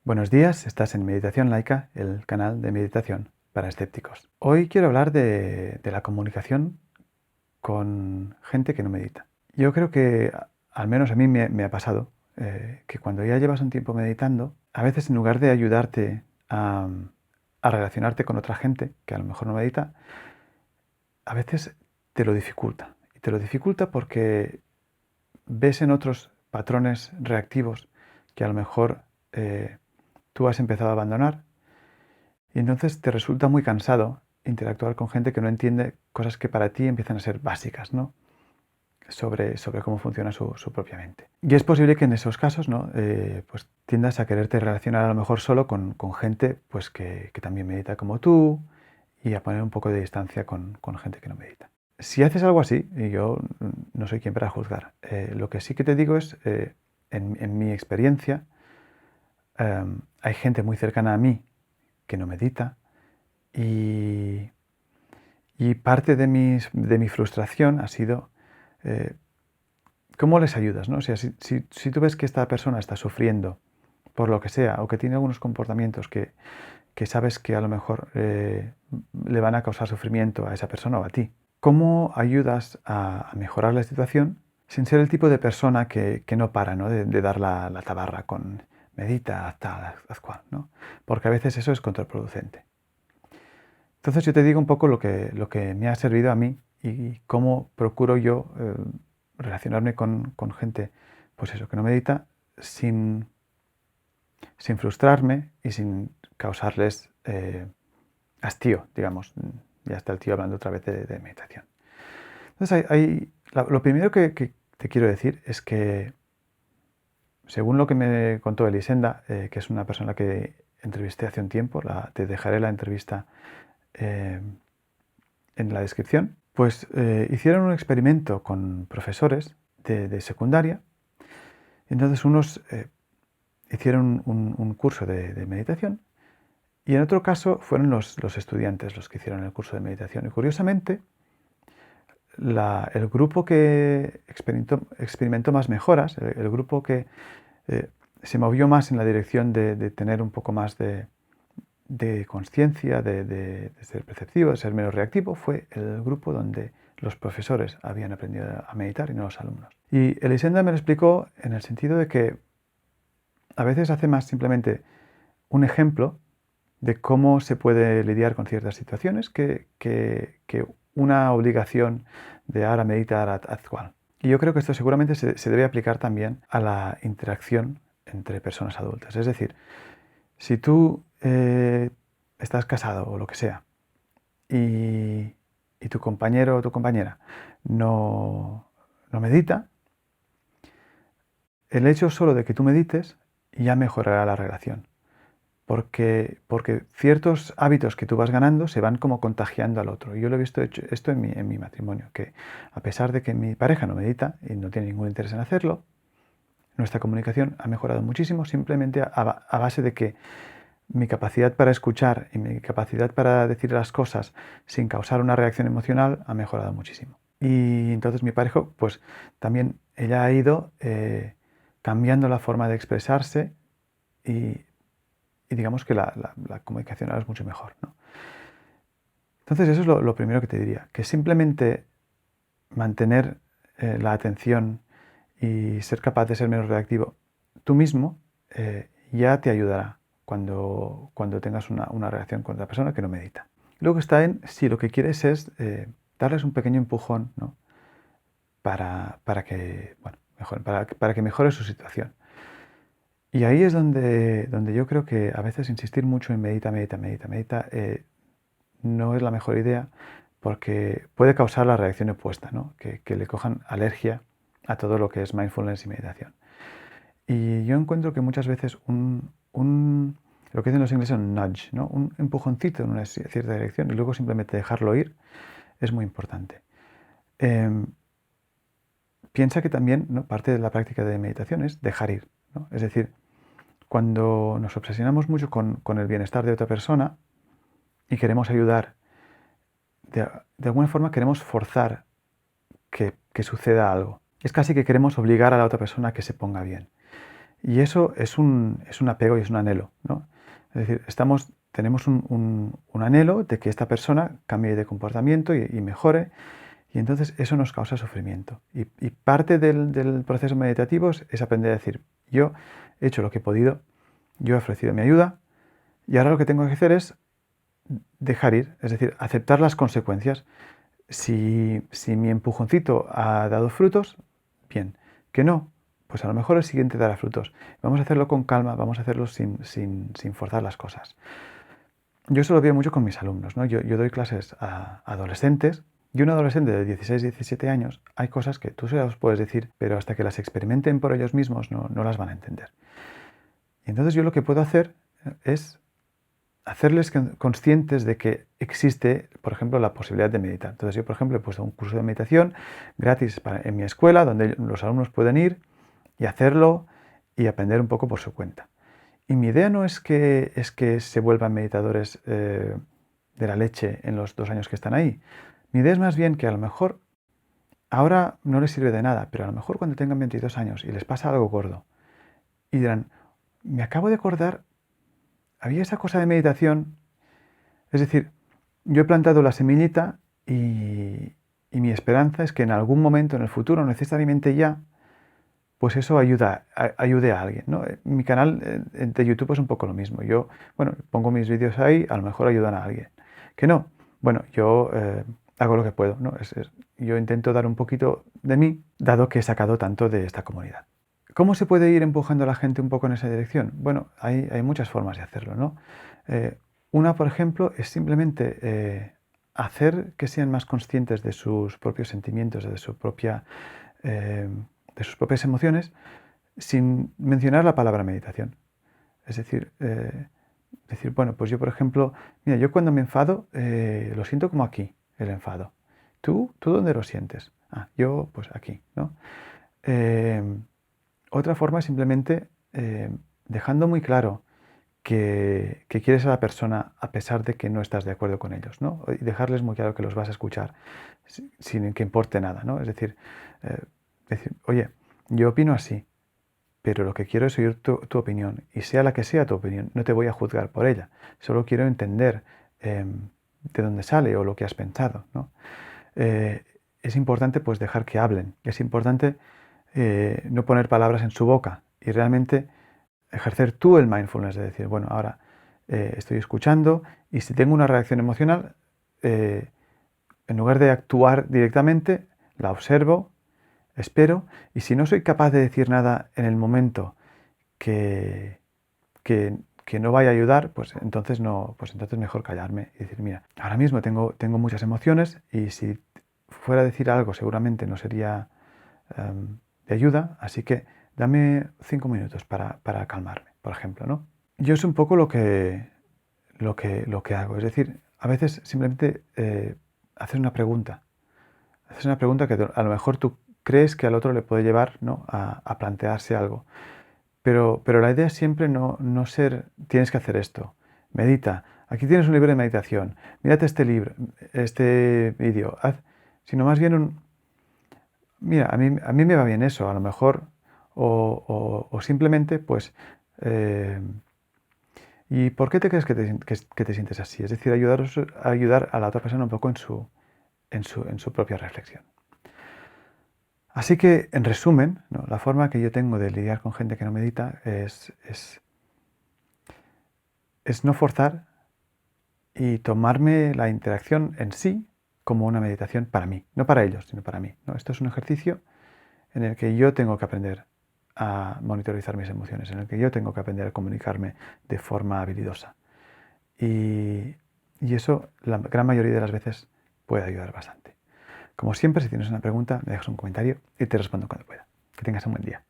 Buenos días, estás en Meditación Laica, el canal de meditación para escépticos. Hoy quiero hablar de la comunicación con gente que no medita. Yo creo que, al menos a mí me ha pasado, que cuando ya llevas un tiempo meditando, a veces en lugar de ayudarte a relacionarte con otra gente que a lo mejor no medita, a veces te lo dificulta. Y te lo dificulta porque ves en otros patrones reactivos que a lo mejor tú has empezado a abandonar y entonces te resulta muy cansado interactuar con gente que no entiende cosas que para ti empiezan a ser básicas, ¿no? Sobre cómo funciona su propia mente. Y es posible que en esos casos, ¿no? Pues tiendas a quererte relacionar a lo mejor solo con gente pues que también medita como tú y a poner un poco de distancia con gente que no medita. Si haces algo así, y yo no soy quien para juzgar, lo que sí que te digo es, en mi experiencia, hay gente muy cercana a mí que no medita y parte de mi frustración ha sido cómo les ayudas, ¿no? O sea, si tú ves que esta persona está sufriendo por lo que sea o que tiene algunos comportamientos que sabes que a lo mejor le van a causar sufrimiento a esa persona o a ti, ¿cómo ayudas a mejorar la situación sin ser el tipo de persona que no para, ¿no? de dar la tabarra con medita, haz tal, haz cual, ¿no? Porque a veces eso es contraproducente. Entonces yo te digo un poco lo que me ha servido a mí y cómo procuro yo relacionarme con gente, pues eso, que no medita, sin frustrarme y sin causarles hastío, digamos. Ya está el tío hablando otra vez de meditación. Entonces lo primero que te quiero decir es que, según lo que me contó Elisenda, que es una persona que entrevisté hace un tiempo, te dejaré la entrevista en la descripción, pues hicieron un experimento con profesores de secundaria. Entonces unos hicieron un curso de meditación y en otro caso fueron los estudiantes los que hicieron el curso de meditación. Y curiosamente, el grupo que experimentó más mejoras, el grupo que se movió más en la dirección de tener un poco más de conciencia, de ser perceptivo, de ser menos reactivo, fue el grupo donde los profesores habían aprendido a meditar y no los alumnos. Y Elisenda me lo explicó en el sentido de que a veces hace más simplemente un ejemplo de cómo se puede lidiar con ciertas situaciones que una obligación de ahora meditar, haz cual. Y yo creo que esto seguramente se debe aplicar también a la interacción entre personas adultas. Es decir, si tú estás casado o lo que sea y tu compañero o tu compañera no medita, el hecho solo de que tú medites ya mejorará la relación. Porque ciertos hábitos que tú vas ganando se van como contagiando al otro. Y yo lo he visto esto en mi matrimonio, que a pesar de que mi pareja no medita y no tiene ningún interés en hacerlo, nuestra comunicación ha mejorado muchísimo simplemente a base de que mi capacidad para escuchar y mi capacidad para decir las cosas sin causar una reacción emocional ha mejorado muchísimo. Y entonces mi pareja, pues también ella ha ido cambiando la forma de expresarse y digamos que la comunicación ahora es mucho mejor, ¿no? Entonces eso es lo primero que te diría, que simplemente mantener la atención y ser capaz de ser menos reactivo tú mismo ya te ayudará cuando tengas una reacción con otra persona que no medita. Luego está en si lo que quieres es darles un pequeño empujón, ¿no? para que mejoren, para que mejore su situación. Y ahí es donde yo creo que a veces insistir mucho en medita no es la mejor idea, porque puede causar la reacción opuesta, ¿no? que le cojan alergia a todo lo que es mindfulness y meditación. Y yo encuentro que muchas veces lo que dicen los ingleses un nudge, ¿no? Un empujoncito en una cierta dirección y luego simplemente dejarlo ir es muy importante. Piensa que también, ¿no? Parte de la práctica de meditación es dejar ir, ¿no? Es decir, cuando nos obsesionamos mucho con el bienestar de otra persona y queremos ayudar, de alguna forma queremos forzar que suceda algo. Es casi que queremos obligar a la otra persona a que se ponga bien. Y eso es un apego y es un anhelo, ¿no? Es decir, tenemos un anhelo de que esta persona cambie de comportamiento y mejore, y entonces eso nos causa sufrimiento. Y parte del proceso meditativo es aprender a decir, yo he hecho lo que he podido, yo he ofrecido mi ayuda, y ahora lo que tengo que hacer es dejar ir, es decir, aceptar las consecuencias. Si mi empujoncito ha dado frutos, bien. Que no, pues a lo mejor el siguiente dará frutos. Vamos a hacerlo con calma, vamos a hacerlo sin forzar las cosas. Yo eso lo veo mucho con mis alumnos, ¿no? Yo doy clases a adolescentes, y un adolescente de 16, 17 años, hay cosas que tú se las puedes decir, pero hasta que las experimenten por ellos mismos no las van a entender. Y entonces yo lo que puedo hacer es hacerles conscientes de que existe, por ejemplo, la posibilidad de meditar. Entonces yo, por ejemplo, he puesto un curso de meditación gratis en mi escuela, donde los alumnos pueden ir y hacerlo y aprender un poco por su cuenta. Y mi idea no es que se vuelvan meditadores de la leche en los 2 años que están ahí. Mi idea es más bien que a lo mejor ahora no les sirve de nada, pero a lo mejor cuando tengan 22 años y les pasa algo gordo y dirán, me acabo de acordar, había esa cosa de meditación. Es decir, yo he plantado la semillita y mi esperanza es que en algún momento en el futuro, no necesariamente ya, pues eso ayude a alguien, ¿no? Mi canal de YouTube es un poco lo mismo. Yo, bueno, pongo mis vídeos ahí, a lo mejor ayudan a alguien. Que no, bueno, yo hago lo que puedo, ¿no? Yo intento dar un poquito de mí, dado que he sacado tanto de esta comunidad. ¿Cómo se puede ir empujando a la gente un poco en esa dirección? Bueno, hay muchas formas de hacerlo, ¿no? Una, por ejemplo, es simplemente hacer que sean más conscientes de sus propios sentimientos, de sus propias emociones, sin mencionar la palabra meditación. Es decir, decir, bueno, pues yo, por ejemplo, mira, yo cuando me enfado, lo siento como aquí, el enfado. ¿Tú dónde lo sientes? Ah, yo, pues aquí, ¿no? Otra forma es simplemente dejando muy claro que quieres a la persona a pesar de que no estás de acuerdo con ellos, ¿no? Y dejarles muy claro que los vas a escuchar sin que importe nada, ¿no? Es decir, oye, yo opino así, pero lo que quiero es oír tu opinión, y sea la que sea tu opinión, no te voy a juzgar por ella, solo quiero entender de dónde sale o lo que has pensado, ¿no? Es importante pues dejar que hablen, es importante no poner palabras en su boca y realmente ejercer tú el mindfulness, de decir, bueno, ahora estoy escuchando y si tengo una reacción emocional, en lugar de actuar directamente, la observo, espero, y si no soy capaz de decir nada en el momento que, que no vaya a ayudar, pues entonces mejor callarme y decir, mira, ahora mismo tengo muchas emociones y si fuera a decir algo seguramente no sería de ayuda, así que dame 5 minutos para calmarme, por ejemplo, ¿no? Yo es un poco lo que hago, es decir, a veces simplemente hacer una pregunta. Haces una pregunta que a lo mejor tú crees que al otro le puede llevar, ¿no?, a plantearse algo. Pero la idea es siempre no ser, tienes que hacer esto, medita, aquí tienes un libro de meditación, mírate este libro, este vídeo, sino más bien mira, a mí me va bien eso, a lo mejor, o simplemente, pues, ¿y por qué te crees que te sientes así? Es decir, ayudar a la otra persona un poco en su propia reflexión. Así que, en resumen, ¿no?, la forma que yo tengo de lidiar con gente que no medita es no forzar y tomarme la interacción en sí como una meditación para mí, no para ellos, sino para mí, ¿no? Esto es un ejercicio en el que yo tengo que aprender a monitorizar mis emociones, en el que yo tengo que aprender a comunicarme de forma habilidosa. Y eso, la gran mayoría de las veces, puede ayudar bastante. Como siempre, si tienes una pregunta, me dejas un comentario y te respondo cuando pueda. Que tengas un buen día.